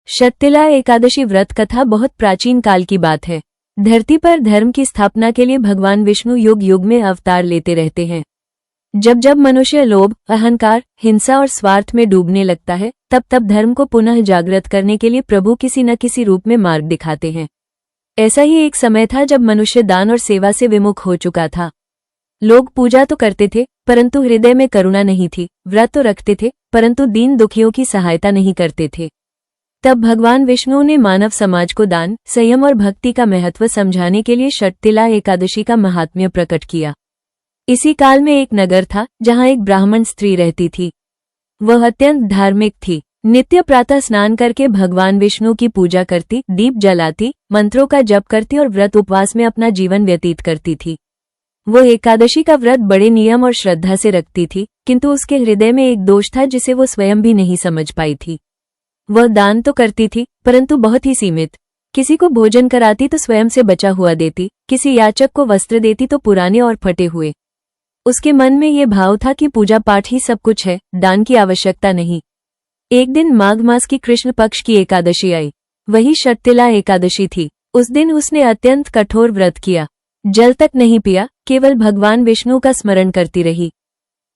शततिला एकादशी व्रत कथा बहुत प्राचीन काल की बात है। धरती पर धर्म की स्थापना के लिए भगवान विष्णु युग युग में अवतार लेते रहते हैं। जब जब मनुष्य लोभ, अहंकार, हिंसा और स्वार्थ में डूबने लगता है, तब तब धर्म को पुनः जागृत करने के लिए प्रभु किसी न किसी रूप में मार्ग दिखाते हैं। ऐसा ही एक समय था जब मनुष्य दान और सेवा से विमुख हो चुका था। लोग पूजा तो करते थे, परंतु हृदय में करुणा नहीं थी। व्रत तो रखते थे, परंतु दीन दुखियों की सहायता नहीं करते थे। तब भगवान विष्णु ने मानव समाज को दान, संयम और भक्ति का महत्व समझाने के लिए शततिला एकादशी का महात्म्य प्रकट किया। इसी काल में एक नगर था जहां एक ब्राह्मण स्त्री रहती थी। वह अत्यंत धार्मिक थी। नित्य प्रातः स्नान करके भगवान विष्णु की पूजा करती, दीप जलाती, मंत्रों का जप करती और व्रत उपवास में अपना जीवन व्यतीत करती थी। वो एकादशी का व्रत बड़े नियम और श्रद्धा से रखती थी, किंतु उसके हृदय में एक दोष था जिसे वो स्वयं भी नहीं समझ पाई थी। वह दान तो करती थी, परंतु बहुत ही सीमित। किसी को भोजन कराती तो स्वयं से बचा हुआ देती, किसी याचक को वस्त्र देती तो पुराने और फटे हुए। उसके मन में ये भाव था कि पूजा पाठ ही सब कुछ है, दान की आवश्यकता नहीं। एक दिन माघ मास की कृष्ण पक्ष की एकादशी आई। वही शततिला एकादशी थी। उस दिन उसने अत्यंत कठोर व्रत किया। जल तक नहीं पिया, केवल भगवान विष्णु का स्मरण करती रही।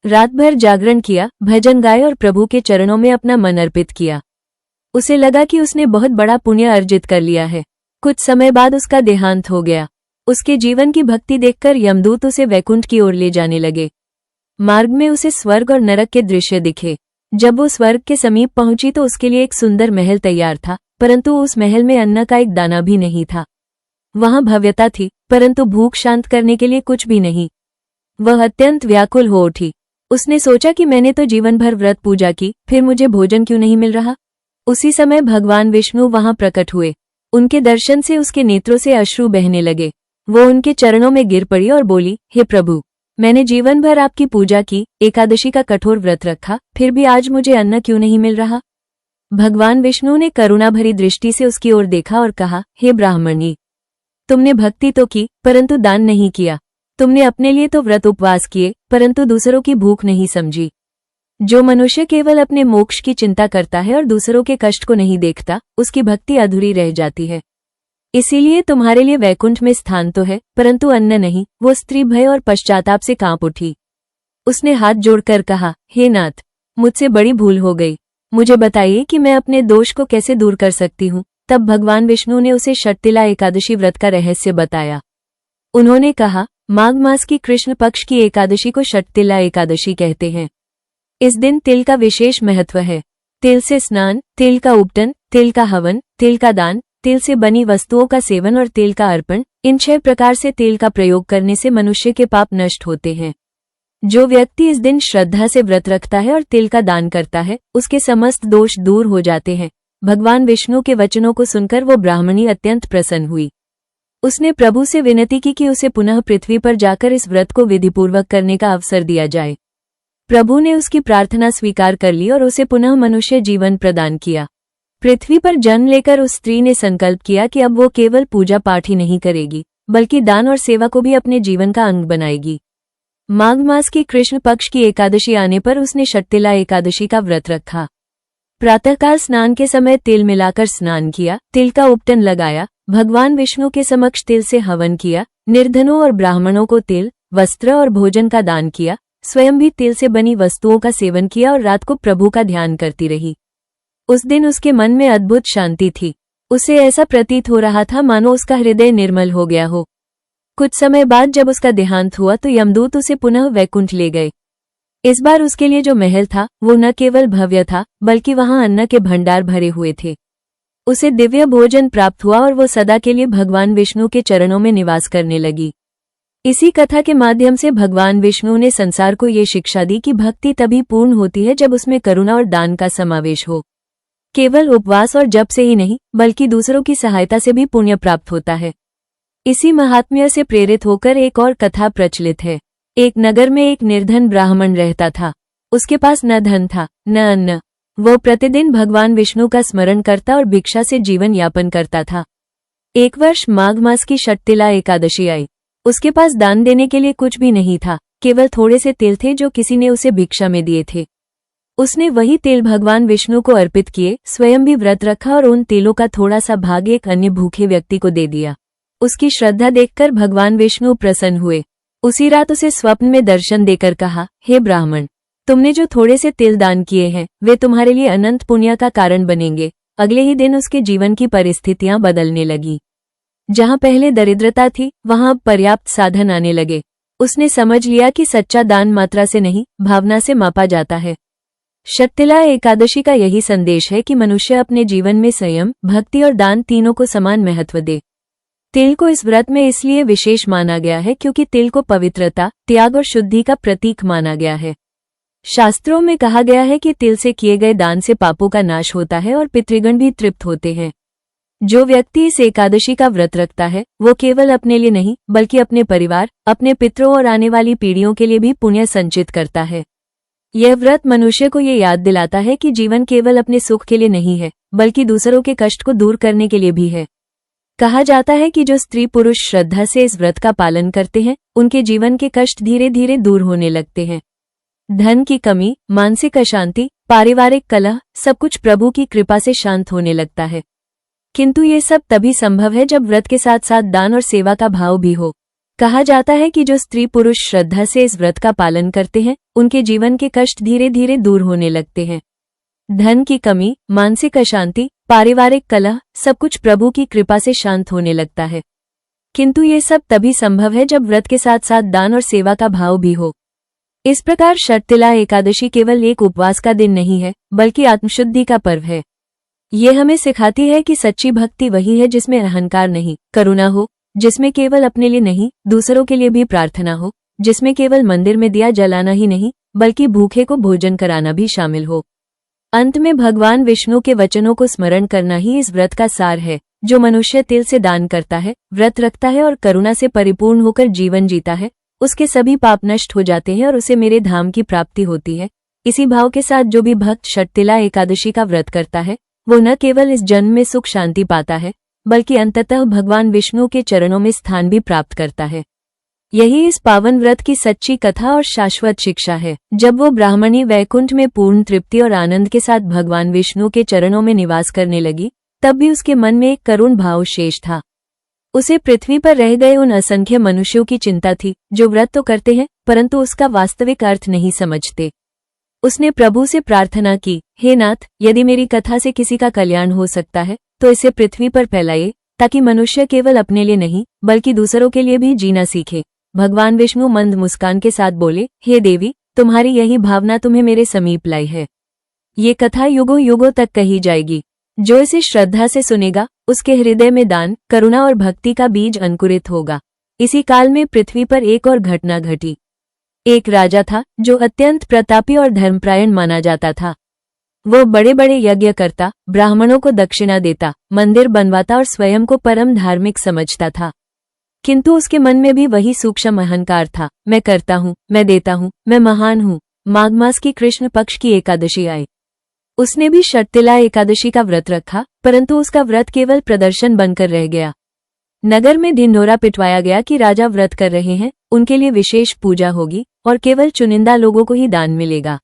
रात भर जागरण किया, भजन गाए और प्रभु के चरणों में अपना मन अर्पित किया। उसे लगा कि उसने बहुत बड़ा पुण्य अर्जित कर लिया है। कुछ समय बाद उसका देहांत हो गया। उसके जीवन की भक्ति देखकर यमदूत उसे वैकुंठ की ओर ले जाने लगे। मार्ग में उसे स्वर्ग और नरक के दृश्य दिखे। जब वो स्वर्ग के समीप पहुंची तो उसके लिए एक सुंदर महल तैयार था, परंतु उस महल में अन्न का एक दाना भी नहीं था। वहां भव्यता थी, परंतु भूख शांत करने के लिए कुछ भी नहीं। वह अत्यंत व्याकुल हो उठी। उसने सोचा कि मैंने तो जीवन भर व्रत पूजा की, फिर मुझे भोजन क्यों नहीं मिल रहा। उसी समय भगवान विष्णु वहां प्रकट हुए। उनके दर्शन से उसके नेत्रों से अश्रु बहने लगे। वो उनके चरणों में गिर पड़ी और बोली, हे प्रभु, मैंने जीवन भर आपकी पूजा की, एकादशी का कठोर व्रत रखा, फिर भी आज मुझे अन्न क्यों नहीं मिल रहा। भगवान विष्णु ने करुणा भरी दृष्टि से उसकी ओर देखा और कहा, हे ब्राह्मणी, तुमने भक्ति तो की, परंतु दान नहीं किया। तुमने अपने लिए तो व्रत उपवास किए, परंतु दूसरों की भूख नहीं समझी। जो मनुष्य केवल अपने मोक्ष की चिंता करता है और दूसरों के कष्ट को नहीं देखता, उसकी भक्ति अधूरी रह जाती है। इसीलिए तुम्हारे लिए वैकुंठ में स्थान तो है, परंतु अन्न नहीं। वो स्त्री भय और पश्चाताप से कांप उठी। उसने हाथ जोड़कर कहा, हे नाथ, मुझसे बड़ी भूल हो गई। मुझे बताइए कि मैं अपने दोष को कैसे दूर कर सकती हूँ। तब भगवान विष्णु ने उसे शततिला एकादशी व्रत का रहस्य बताया। उन्होंने कहा, माघ मास की कृष्ण पक्ष की एकादशी को शततिला एकादशी कहते हैं। इस दिन तिल का विशेष महत्व है। तिल से स्नान, तिल का उपटन, तिल का हवन, तिल का दान, तिल से बनी वस्तुओं का सेवन और तिल का अर्पण, इन 6 प्रकार से तिल का प्रयोग करने से मनुष्य के पाप नष्ट होते हैं। जो व्यक्ति इस दिन श्रद्धा से व्रत रखता है और तिल का दान करता है, उसके समस्त दोष दूर हो जाते हैं। भगवान विष्णु के वचनों को सुनकर वो ब्राह्मणी अत्यंत प्रसन्न हुई। उसने प्रभु से विनती की कि उसे पुनः पृथ्वी पर जाकर इस व्रत को विधिपूर्वक करने का अवसर दिया जाए। प्रभु ने उसकी प्रार्थना स्वीकार कर ली और उसे पुनः मनुष्य जीवन प्रदान किया। पृथ्वी पर जन्म लेकर उस स्त्री ने संकल्प किया कि अब वो केवल पूजा पाठ ही नहीं करेगी, बल्कि दान और सेवा को भी अपने जीवन का अंग बनाएगी। माघ मास की कृष्ण पक्ष की एकादशी आने पर उसने शततिला एकादशी का व्रत रखा। प्रातःकाल स्नान के समय तिल मिलाकर स्नान किया, तिल का उपटन लगाया, भगवान विष्णु के समक्ष तिल से हवन किया, निर्धनों और ब्राह्मणों को तिल, वस्त्र और भोजन का दान किया, स्वयं भी तिल से बनी वस्तुओं का सेवन किया और रात को प्रभु का ध्यान करती रही। उस दिन उसके मन में अद्भुत शांति थी। उसे ऐसा प्रतीत हो रहा था मानो उसका हृदय निर्मल हो गया हो। कुछ समय बाद जब उसका देहांत हुआ तो यमदूत उसे पुनः वैकुंठ ले गए। इस बार उसके लिए जो महल था वो न केवल भव्य था, बल्कि वहां अन्न के भंडार भरे हुए थे। उसे दिव्य भोजन प्राप्त हुआ और वो सदा के लिए भगवान विष्णु के चरणों में निवास करने लगी। इसी कथा के माध्यम से भगवान विष्णु ने संसार को ये शिक्षा दी कि भक्ति तभी पूर्ण होती है जब उसमें करुणा और दान का समावेश हो। केवल उपवास और जप से ही नहीं, बल्कि दूसरों की सहायता से भी पुण्य प्राप्त होता है। इसी महात्म्य से प्रेरित होकर एक और कथा प्रचलित है। एक नगर में एक निर्धन ब्राह्मण रहता था। उसके पास न धन था, न अन्न। वो प्रतिदिन भगवान विष्णु का स्मरण करता और भिक्षा से जीवन यापन करता था। एक वर्ष माघ मास की शततिला एकादशी आई। उसके पास दान देने के लिए कुछ भी नहीं था, केवल थोड़े से तिल थे जो किसी ने उसे भिक्षा में दिए थे। उसने वही तेल भगवान विष्णु को अर्पित किए, स्वयं भी व्रत रखा और उन तेलों का थोड़ा सा भाग एक अन्य भूखे व्यक्ति को दे दिया। उसकी श्रद्धा देखकर भगवान विष्णु प्रसन्न हुए। उसी रात उसे स्वप्न में दर्शन देकर कहा, हे ब्राह्मण, तुमने जो थोड़े से तिल दान किए हैं वे तुम्हारे लिए अनंत पुण्य का कारण बनेंगे। अगले ही दिन उसके जीवन की परिस्थितियां बदलने लगी। जहां पहले दरिद्रता थी वहां अब पर्याप्त साधन आने लगे। उसने समझ लिया कि सच्चा दान मात्रा से नहीं, भावना से मापा जाता है। शक्तिला एकादशी का यही संदेश है कि मनुष्य अपने जीवन में संयम, भक्ति और दान तीनों को समान महत्व दे। तिल को इस व्रत में इसलिए विशेष माना गया है क्योंकि तिल को पवित्रता, त्याग और शुद्धि का प्रतीक माना गया है। शास्त्रों में कहा गया है कि तिल से किए गए दान से पापों का नाश होता है और पितृगण भी तृप्त होते हैं। जो व्यक्ति इस एकादशी का व्रत रखता है वो केवल अपने लिए नहीं बल्कि अपने परिवार, अपने पितरों और आने वाली पीढ़ियों के लिए भी पुण्य संचित करता है। यह व्रत मनुष्य को ये याद दिलाता है कि जीवन केवल अपने सुख के लिए नहीं है बल्कि दूसरों के कष्ट को दूर करने के लिए भी है। कहा जाता है कि जो स्त्री पुरुष श्रद्धा से इस व्रत का पालन करते हैं उनके जीवन के कष्ट धीरे धीरे दूर होने लगते हैं। धन की कमी, मानसिक अशांति, पारिवारिक कलह, सब कुछ प्रभु की कृपा से शांत होने लगता है। किंतु ये सब तभी संभव है जब व्रत के साथ साथ दान और सेवा का भाव भी हो। कहा जाता है कि जो स्त्री पुरुष श्रद्धा से इस व्रत का पालन करते हैं उनके जीवन के कष्ट धीरे धीरे दूर होने लगते हैं। धन की कमी, मानसिक अशांति, पारिवारिक कलह, सब कुछ प्रभु की कृपा से शांत होने लगता है। किंतु ये सब तभी संभव है जब व्रत के साथ साथ दान और सेवा का भाव भी हो। इस प्रकार शर्तिला एकादशी केवल एक उपवास का दिन नहीं है बल्कि आत्मशुद्धि का पर्व है। ये हमें सिखाती है कि सच्ची भक्ति वही है जिसमें अहंकार नहीं, करुणा हो, जिसमें केवल अपने लिए नहीं दूसरों के लिए भी प्रार्थना हो, जिसमें केवल मंदिर में दिया जलाना ही नहीं बल्कि भूखे को भोजन कराना भी शामिल हो। अंत में भगवान विष्णु के वचनों को स्मरण करना ही इस व्रत का सार है। जो मनुष्य तिल से दान करता है, व्रत रखता है और करुणा से परिपूर्ण होकर जीवन जीता है, उसके सभी पाप नष्ट हो जाते हैं और उसे मेरे धाम की प्राप्ति होती है। इसी भाव के साथ जो भी भक्त शर्तिला एकादशी का व्रत करता है वो न केवल इस जन्म में सुख शांति पाता है बल्कि अंततः भगवान विष्णु के चरणों में स्थान भी प्राप्त करता है। यही इस पावन व्रत की सच्ची कथा और शाश्वत शिक्षा है। जब वो ब्राह्मणी वैकुंठ में पूर्ण तृप्ति और आनंद के साथ भगवान विष्णु के चरणों में निवास करने लगी तब भी उसके मन में एक करुण भाव शेष था। उसे पृथ्वी पर रह गए उन असंख्य मनुष्यों की चिंता थी जो व्रत तो करते हैं परंतु उसका वास्तविक अर्थ नहीं समझते। उसने प्रभु से प्रार्थना की, हे नाथ, यदि मेरी कथा से किसी का कल्याण हो सकता है तो इसे पृथ्वी पर फैलाइए ताकि मनुष्य केवल अपने लिए नहीं बल्कि दूसरों के लिए भी जीना सीखे। भगवान विष्णु मंद मुस्कान के साथ बोले, हे देवी, तुम्हारी यही भावना तुम्हें मेरे समीप लाई है। ये कथा युगों युगों तक कही जाएगी। जो इसे श्रद्धा से सुनेगा उसके हृदय में दान, करुणा और भक्ति का बीज अंकुरित होगा। इसी काल में पृथ्वी पर एक और घटना घटी। एक राजा था जो अत्यंत प्रतापी और धर्मपरायण माना जाता था। वो बड़े बड़े यज्ञ करता, ब्राह्मणों को दक्षिणा देता, मंदिर बनवाता और स्वयं को परम धार्मिक समझता था। किंतु उसके मन में भी वही सूक्ष्म अहंकार था, मैं करता हूँ, मैं देता हूँ, मैं महान हूँ। माघ मास की कृष्ण पक्ष की एकादशी आई। उसने भी शर्तिला एकादशी का व्रत रखा परंतु उसका व्रत केवल प्रदर्शन बनकर रह गया। नगर में ढिंढोरा पिटवाया गया कि राजा व्रत कर रहे हैं, उनके लिए विशेष पूजा होगी और केवल चुनिंदा लोगों को ही दान मिलेगा।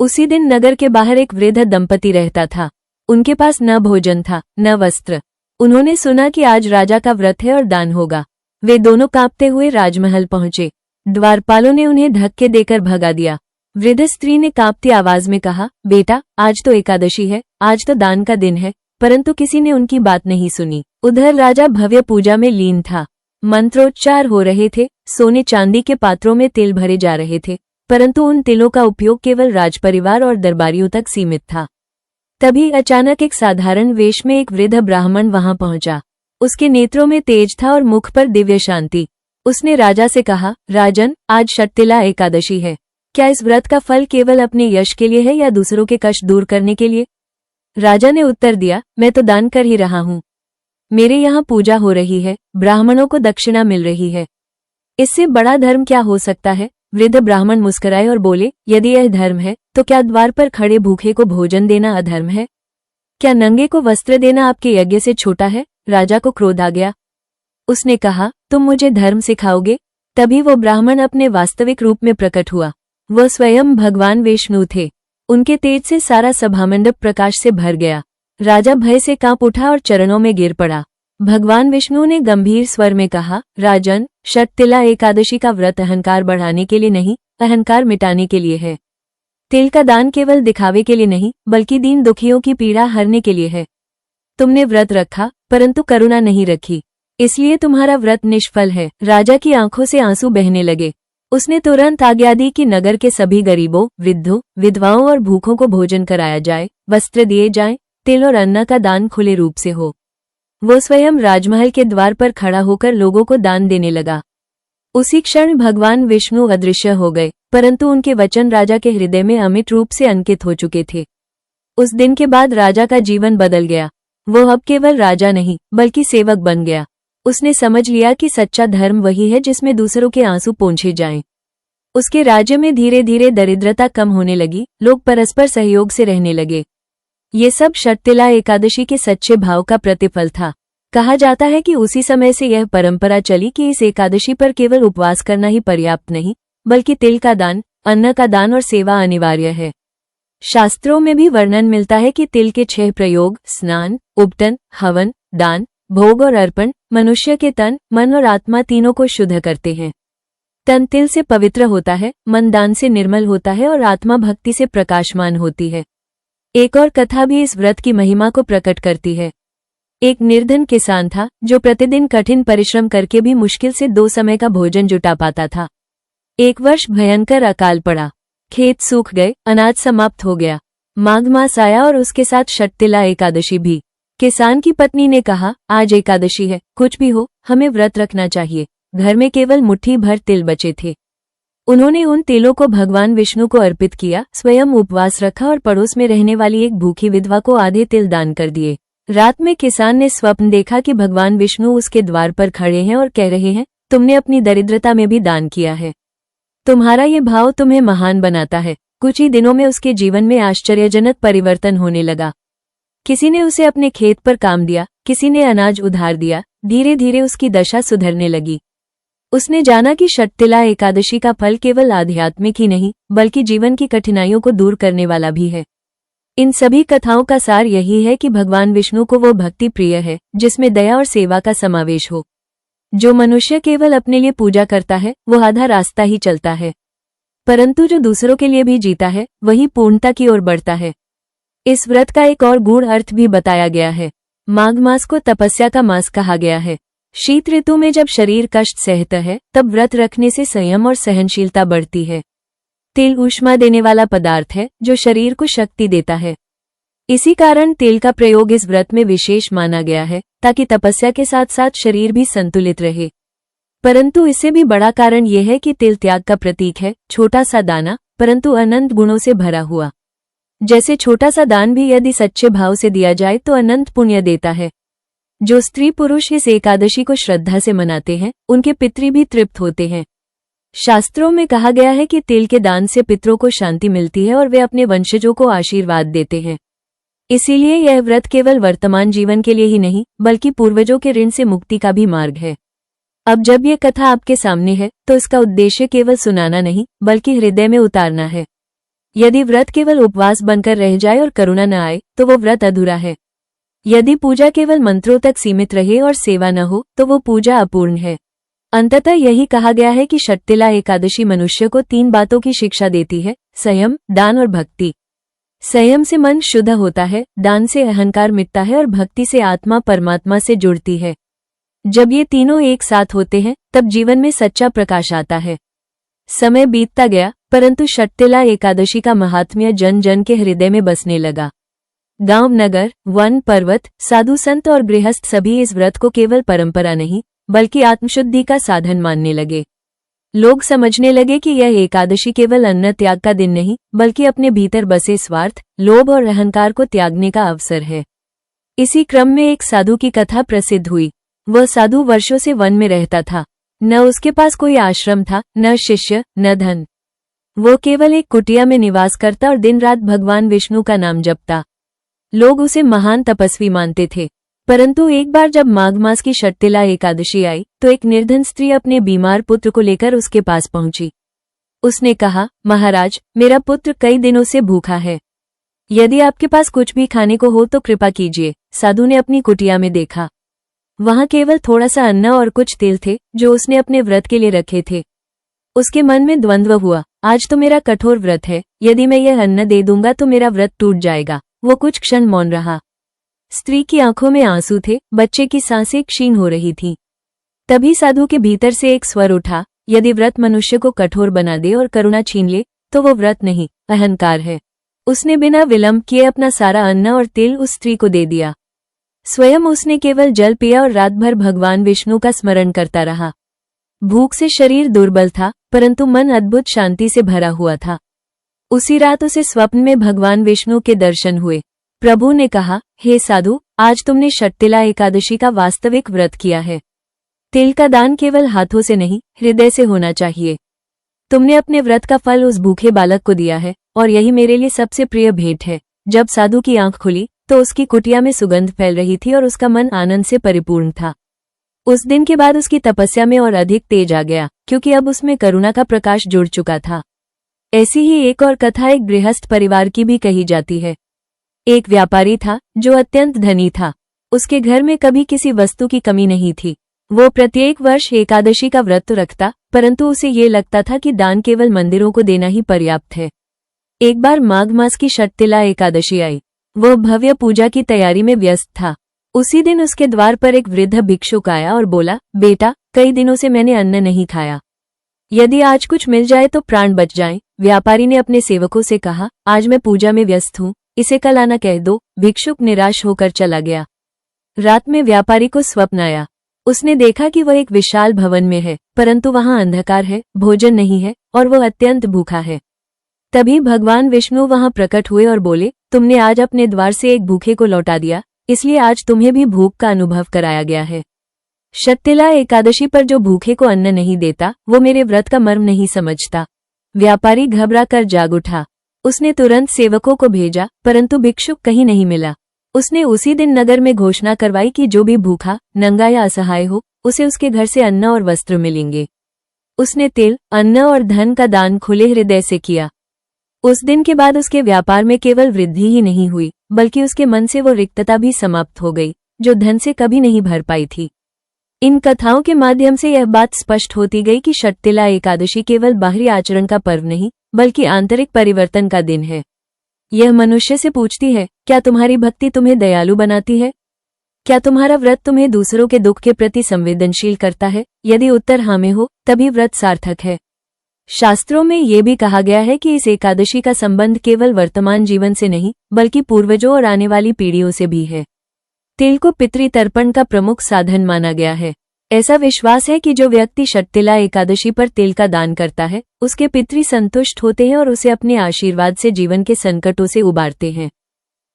उसी दिन नगर के बाहर एक वृद्ध दंपति रहता था। उनके पास न भोजन था न वस्त्र। उन्होंने सुना कि आज राजा का व्रत है और दान होगा। वे दोनों कांपते हुए राजमहल पहुंचे। द्वारपालों ने उन्हें धक्के देकर भगा दिया। वृद्ध स्त्री ने कांपती आवाज में कहा, बेटा, आज तो एकादशी है, आज तो दान का दिन है। परंतु किसी ने उनकी बात नहीं सुनी। उधर राजा भव्य पूजा में लीन था। मंत्रोच्चार हो रहे थे, सोने चांदी के पात्रों में तिल भरे जा रहे थे, परंतु उन तिलों का उपयोग केवल राजपरिवार और दरबारियों तक सीमित था। तभी अचानक एक साधारण वेश में एक वृद्ध ब्राह्मण वहां पहुंचा। उसके नेत्रों में तेज था और मुख पर दिव्य शांति। उसने राजा से कहा, राजन, आज शर्तिला एकादशी है। क्या इस व्रत का फल केवल अपने यश के लिए है या दूसरों के कष्ट दूर करने के लिए? राजा ने उत्तर दिया, मैं तो दान कर ही रहा हूँ। मेरे यहाँ पूजा हो रही है, ब्राह्मणों को दक्षिणा मिल रही है। इससे बड़ा धर्म क्या हो सकता है? वृद्ध ब्राह्मण मुस्कुराए और बोले, यदि यह धर्म है तो क्या द्वार पर खड़े भूखे को भोजन देना अधर्म है? क्या नंगे को वस्त्र देना आपके यज्ञ से छोटा है? राजा को क्रोध आ गया। उसने कहा, तुम मुझे धर्म सिखाओगे? तभी वो ब्राह्मण अपने वास्तविक रूप में प्रकट हुआ। वह स्वयं भगवान विष्णु थे। उनके तेज से सारा सभामंडप प्रकाश से भर गया। राजा भय से कांप उठा और चरणों में गिर पड़ा। भगवान विष्णु ने गंभीर स्वर में कहा, राजन, षटतिला एकादशी का व्रत अहंकार बढ़ाने के लिए नहीं, अहंकार मिटाने के लिए है। तिल का दान केवल दिखावे के लिए नहीं, बल्कि दीन दुखियों की पीड़ा हरने के लिए है। तुमने व्रत रखा, परंतु करुणा नहीं रखी, इसलिए तुम्हारा व्रत निष्फल है। राजा की आंखों से आंसू बहने लगे। उसने तुरंत आज्ञा दी कि नगर के सभी गरीबों, वृद्धों, विधवाओं और भूखों को भोजन कराया जाए, वस्त्र दिए जाएं, तिल और अन्न का दान खुले रूप से हो। वो स्वयं राजमहल के द्वार पर खड़ा होकर लोगों को दान देने लगा। उसी क्षण भगवान विष्णु अदृश्य हो गए, परंतु उनके वचन राजा के हृदय में अमिट रूप से अंकित हो चुके थे। उस दिन के बाद राजा का जीवन बदल गया। वो अब केवल राजा नहीं, बल्कि सेवक बन गया। उसने समझ लिया कि सच्चा धर्म वही है जिसमें दूसरों के आंसू पोंछे जाएं। उसके राज्य में धीरे धीरे दरिद्रता कम होने लगी, लोग परस्पर सहयोग से रहने लगे। ये सब षटतिला एकादशी के सच्चे भाव का प्रतिफल था। कहा जाता है कि उसी समय से यह परंपरा चली कि इस एकादशी पर केवल उपवास करना ही पर्याप्त नहीं, बल्कि तिल का दान, अन्न का दान और सेवा अनिवार्य है। शास्त्रों में भी वर्णन मिलता है कि तिल के 6 प्रयोग, स्नान, उपटन, हवन, दान, भोग और अर्पण, मनुष्य के तन, मन और आत्मा तीनों को शुद्ध करते हैं। तन तिल से पवित्र होता है, मन दान से निर्मल होता है और आत्मा भक्ति से प्रकाशमान होती है। एक और कथा भी इस व्रत की महिमा को प्रकट करती है। एक निर्धन किसान था जो प्रतिदिन कठिन परिश्रम करके भी मुश्किल से 2 समय का भोजन जुटा पाता था। एक वर्ष भयंकर अकाल पड़ा, खेत सूख गए, अनाज समाप्त हो गया। माघ मास आया और उसके साथ षटतिला एकादशी भी। किसान की पत्नी ने कहा, आज एकादशी है, कुछ भी हो, हमें व्रत रखना चाहिए। घर में केवल मुट्ठी भर तिल बचे थे। उन्होंने उन तिलों को भगवान विष्णु को अर्पित किया, स्वयं उपवास रखा और पड़ोस में रहने वाली एक भूखी विधवा को आधे तिल दान कर दिए। रात में किसान ने स्वप्न देखा कि भगवान विष्णु उसके द्वार पर खड़े हैं और कह रहे हैं, तुमने अपनी दरिद्रता में भी दान किया है, तुम्हारा ये भाव तुम्हें महान बनाता है। कुछ ही दिनों में उसके जीवन में आश्चर्यजनक परिवर्तन होने लगा। किसी ने उसे अपने खेत पर काम दिया, किसी ने अनाज उधार दिया। धीरे धीरे उसकी दशा सुधरने लगी। उसने जाना कि षटतिला एकादशी का फल केवल आध्यात्मिक ही नहीं, बल्कि जीवन की कठिनाइयों को दूर करने वाला भी है। इन सभी कथाओं का सार यही है कि भगवान विष्णु को वो भक्ति प्रिय है जिसमें दया और सेवा का समावेश हो। जो मनुष्य केवल अपने लिए पूजा करता है वो आधा रास्ता ही चलता है, परंतु जो दूसरों के लिए भी जीता है वही पूर्णता की ओर बढ़ता है। इस व्रत का एक और गूढ़ अर्थ भी बताया गया है। माघ मास को तपस्या का मास कहा गया है। शीत ऋतु में जब शरीर कष्ट सहता है तब व्रत रखने से संयम और सहनशीलता बढ़ती है। तिल ऊष्मा देने वाला पदार्थ है जो शरीर को शक्ति देता है। इसी कारण तिल का प्रयोग इस व्रत में विशेष माना गया है ताकि तपस्या के साथ साथ शरीर भी संतुलित रहे। परंतु इससे भी बड़ा कारण यह है कि तिल त्याग का प्रतीक है, छोटा सा दाना परंतु अनंत गुणों से भरा हुआ। जैसे छोटा सा दान भी यदि सच्चे भाव से दिया जाए तो अनंत पुण्य देता है। जो स्त्री पुरुष इस एकादशी को श्रद्धा से मनाते हैं उनके पितृ भी तृप्त होते हैं। शास्त्रों में कहा गया है कि तिल के दान से पितरों को शांति मिलती है और वे अपने वंशजों को आशीर्वाद देते हैं। इसीलिए यह व्रत केवल वर्तमान जीवन के लिए ही नहीं बल्कि पूर्वजों के ऋण से मुक्ति का भी मार्ग है। अब जब ये कथा आपके सामने है तो इसका उद्देश्य केवल सुनाना नहीं बल्कि हृदय में उतारना है। यदि व्रत केवल उपवास बनकर रह जाए और करुणा न आए तो वो व्रत अधूरा है। यदि पूजा केवल मंत्रों तक सीमित रहे और सेवा न हो तो वो पूजा अपूर्ण है। अंततः यही कहा गया है कि षटतिला एकादशी मनुष्य को 3 बातों की शिक्षा देती है, संयम, दान और भक्ति। संयम से मन शुद्ध होता है, दान से अहंकार मिटता है और भक्ति से आत्मा परमात्मा से जुड़ती है। जब ये तीनों एक साथ होते हैं तब जीवन में सच्चा प्रकाश आता है। समय बीतता गया परंतु षटतिला एकादशी का महात्म्य जन जन के हृदय में बसने लगा। गांव, नगर, वन, पर्वत, साधु संत और गृहस्थ सभी इस व्रत को केवल परंपरा नहीं बल्कि आत्मशुद्धि का साधन मानने लगे। लोग समझने लगे कि यह एकादशी केवल अन्न त्याग का दिन नहीं बल्कि अपने भीतर बसे स्वार्थ, लोभ और अहंकार को त्यागने का अवसर है। इसी क्रम में एक साधु की कथा प्रसिद्ध हुई। वह साधु वर्षों से वन में रहता था। न उसके पास कोई आश्रम था, न शिष्य, न धन। वो केवल एक कुटिया में निवास करता और दिन रात भगवान विष्णु का नाम जपता। लोग उसे महान तपस्वी मानते थे। परंतु एक बार जब माघ मास की षटतिला एकादशी आई तो एक निर्धन स्त्री अपने बीमार पुत्र को लेकर उसके पास पहुंची। उसने कहा, महाराज, मेरा पुत्र कई दिनों से भूखा है। यदि आपके पास कुछ भी खाने को हो तो कृपा कीजिए। साधु ने अपनी कुटिया में देखा। वहां केवल थोड़ा सा अन्न और कुछ तेल थे जो उसने अपने व्रत के लिए रखे थे। उसके मन में द्वंद्व हुआ, आज तो मेरा कठोर व्रत है, यदि मैं यह अन्न दे दूंगा तो मेरा व्रत टूट जाएगा। वो कुछ क्षण मौन रहा। स्त्री की आंखों में आंसू थे, बच्चे की सांसें क्षीण हो रही थीं। तभी साधु के भीतर से एक स्वर उठा, यदि व्रत मनुष्य को कठोर बना दे और करुणा छीन ले तो वो व्रत नहीं, अहंकार है। उसने बिना विलंब किए अपना सारा अन्न और तेल उस स्त्री को दे दिया। स्वयं उसने केवल जल पिया और रात भर भगवान विष्णु का स्मरण करता रहा। भूख से शरीर दुर्बल था, परंतु मन अद्भुत शांति से भरा हुआ था। उसी रात उसे स्वप्न में भगवान विष्णु के दर्शन हुए। प्रभु ने कहा, हे साधु, आज तुमने षट्तिला एकादशी का वास्तविक व्रत किया है। तिल का दान केवल हाथों से नहीं, हृदय से होना चाहिए। तुमने अपने व्रत का फल उस भूखे बालक को दिया है और यही मेरे लिए सबसे प्रिय भेंट है। जब साधु की आंख खुली तो उसकी कुटिया में सुगंध फैल रही थी और उसका मन आनंद से परिपूर्ण था। उस दिन के बाद उसकी तपस्या में और अधिक तेज आ गया, क्योंकि अब उसमें करुणा का प्रकाश जुड़ चुका था। ऐसी ही एक और कथा एक गृहस्थ परिवार की भी कही जाती है। एक व्यापारी था जो अत्यंत धनी था। उसके घर में कभी किसी वस्तु की कमी नहीं थी। वो प्रत्येक वर्ष एकादशी का व्रत तो रखता, परंतु उसे ये लगता था कि दान केवल मंदिरों को देना ही पर्याप्त है। एक बार माघ मास की षट्तिला एकादशी आई। वह भव्य पूजा की तैयारी में व्यस्त था। उसी दिन उसके द्वार पर एक वृद्ध भिक्षुक आया और बोला, बेटा, कई दिनों से मैंने अन्न नहीं खाया। यदि आज कुछ मिल जाए तो प्राण बच जाएं। व्यापारी ने अपने सेवकों से कहा, आज मैं पूजा में व्यस्त हूँ, इसे कल आना कह दो। भिक्षुक निराश होकर चला गया। रात में व्यापारी को स्वप्न आया। उसने देखा कि वह एक विशाल भवन में है, परंतु वहां अंधकार है, भोजन नहीं है और वह अत्यंत भूखा है। तभी भगवान विष्णु वहां प्रकट हुए और बोले, तुमने आज अपने द्वार से एक भूखे को लौटा दिया, इसलिए आज तुम्हें भी भूख का अनुभव कराया गया है। षट्तिला एकादशी पर जो भूखे को अन्न नहीं देता वो मेरे व्रत का मर्म नहीं समझता। व्यापारी घबरा कर जाग उठा। उसने तुरंत सेवकों को भेजा, परंतु भिक्षुक कहीं नहीं मिला। उसने उसी दिन नगर में घोषणा करवाई कि जो भी भूखा, नंगा या असहाय हो, उसे उसके घर से अन्न और वस्त्र मिलेंगे। उसने तिल, अन्न और धन का दान खुले हृदय से किया। उस दिन के बाद उसके व्यापार में केवल वृद्धि ही नहीं हुई, बल्कि उसके मन से वो रिक्तता भी समाप्त हो गई, जो धन से कभी नहीं भर पाई थी। इन कथाओं के माध्यम से यह बात स्पष्ट होती गई कि षट्तिला एकादशी केवल बाहरी आचरण का पर्व नहीं, बल्कि आंतरिक परिवर्तन का दिन है। यह मनुष्य से पूछती है, क्या तुम्हारी भक्ति तुम्हें दयालु बनाती है? क्या तुम्हारा व्रत तुम्हें दूसरों के दुख के प्रति संवेदनशील करता है? यदि उत्तर हाँ में हो, तभी व्रत सार्थक है। शास्त्रों में ये भी कहा गया है कि इस एकादशी का संबंध केवल वर्तमान जीवन से नहीं, बल्कि पूर्वजों और आने वाली पीढ़ियों से भी है। तिल को पितृतर्पण का प्रमुख साधन माना गया है। ऐसा विश्वास है कि जो व्यक्ति षट्तिला एकादशी पर तिल का दान करता है, उसके पितृ संतुष्ट होते हैं और उसे अपने आशीर्वाद से जीवन के संकटों से उबारते हैं।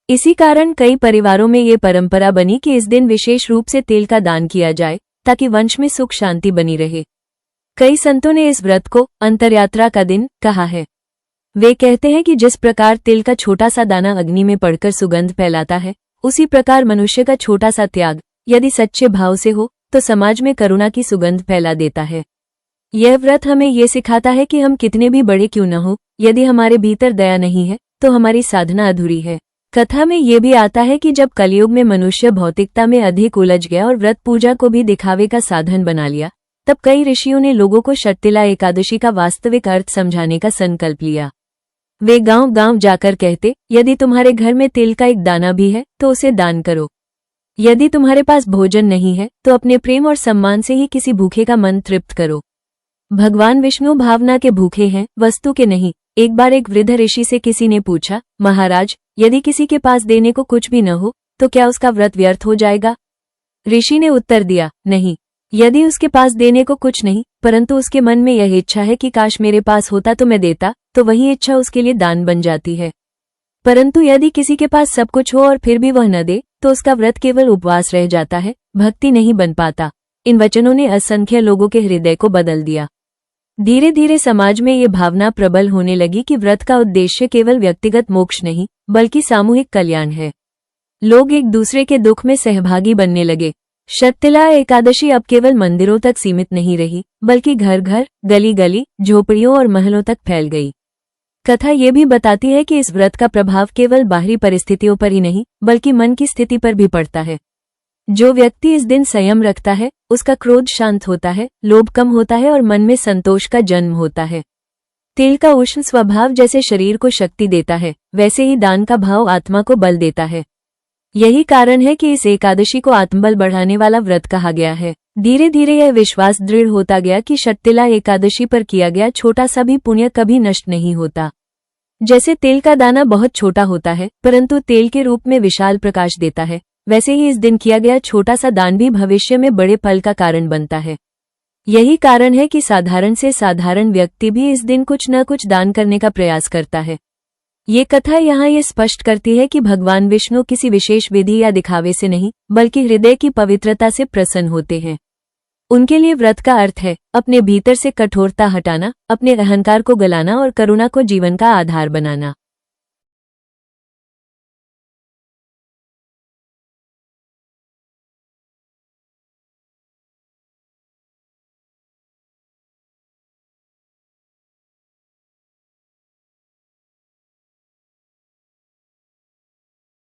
इसी कारण कई परिवारों में ये परंपरा बनी कि इस दिन विशेष रूप से तिल का दान किया जाए, ताकि वंश में सुख शांति बनी रहे। कई संतों ने इस व्रत को अंतर्यात्रा का दिन कहा है। वे कहते हैं कि जिस प्रकार तिल का छोटा सा दाना अग्नि में पड़कर सुगंध फैलाता है, उसी प्रकार मनुष्य का छोटा सा त्याग यदि सच्चे भाव से हो तो समाज में करुणा की सुगंध फैला देता है। यह व्रत हमें ये सिखाता है कि हम कितने भी बड़े क्यों न हो, यदि हमारे भीतर दया नहीं है तो हमारी साधना अधूरी है। कथा में ये भी आता है कि जब कलयुग में मनुष्य भौतिकता में अधिक उलझ गया और व्रत पूजा को भी दिखावे का साधन बना लिया, तब कई ऋषियों ने लोगों को षट्तिला एकादशी का वास्तविक अर्थ समझाने का संकल्प लिया। वे गांव-गांव जाकर कहते, यदि तुम्हारे घर में तिल का एक दाना भी है तो उसे दान करो। यदि तुम्हारे पास भोजन नहीं है तो अपने प्रेम और सम्मान से ही किसी भूखे का मन तृप्त करो। भगवान विष्णु भावना के भूखे हैं, वस्तु के नहीं। एक बार एक वृद्ध ऋषि से किसी ने पूछा, महाराज, यदि किसी के पास देने को कुछ भी न हो तो क्या उसका व्रत व्यर्थ हो जाएगा? ऋषि ने उत्तर दिया, नहीं। यदि उसके पास देने को कुछ नहीं, परंतु उसके मन में यह इच्छा है कि काश मेरे पास होता तो मैं देता, तो वही इच्छा उसके लिए दान बन जाती है। परंतु यदि किसी के पास सब कुछ हो और फिर भी वह न दे, तो उसका व्रत केवल उपवास रह जाता है, भक्ति नहीं बन पाता। इन वचनों ने असंख्य लोगों के हृदय को बदल दिया। धीरे धीरे समाज में ये भावना प्रबल होने लगी कि व्रत का उद्देश्य केवल व्यक्तिगत मोक्ष नहीं, बल्कि सामूहिक कल्याण है। लोग एक दूसरे के दुख में सहभागी बनने लगे। शततिला एकादशी अब केवल मंदिरों तक सीमित नहीं रही, बल्कि घर घर, गली गली, झोपड़ियों और महलों तक फैल गई। कथा ये भी बताती है कि इस व्रत का प्रभाव केवल बाहरी परिस्थितियों पर ही नहीं, बल्कि मन की स्थिति पर भी पड़ता है। जो व्यक्ति इस दिन संयम रखता है, उसका क्रोध शांत होता है, लोभ कम होता है और मन में संतोष का जन्म होता है। तेल का उष्ण स्वभाव जैसे शरीर को शक्ति देता है, वैसे ही दान का भाव आत्मा को बल देता है। यही कारण है कि इस एकादशी को आत्मबल बढ़ाने वाला व्रत कहा गया है। धीरे धीरे यह विश्वास दृढ़ होता गया कि शततिला एकादशी पर किया गया छोटा सा भी पुण्य कभी नष्ट नहीं होता। जैसे तेल का दाना बहुत छोटा होता है, परंतु तेल के रूप में विशाल प्रकाश देता है, वैसे ही इस दिन किया गया छोटा सा दान भी भविष्य में बड़े फल का कारण बनता है। यही कारण है कि साधारण से साधारण व्यक्ति भी इस दिन कुछ न कुछ दान करने का प्रयास करता है। ये कथा यहाँ ये स्पष्ट करती है कि भगवान विष्णु किसी विशेष विधि या दिखावे से नहीं, बल्कि हृदय की पवित्रता से प्रसन्न होते हैं। उनके लिए व्रत का अर्थ है अपने भीतर से कठोरता हटाना, अपने अहंकार को गलाना और करुणा को जीवन का आधार बनाना।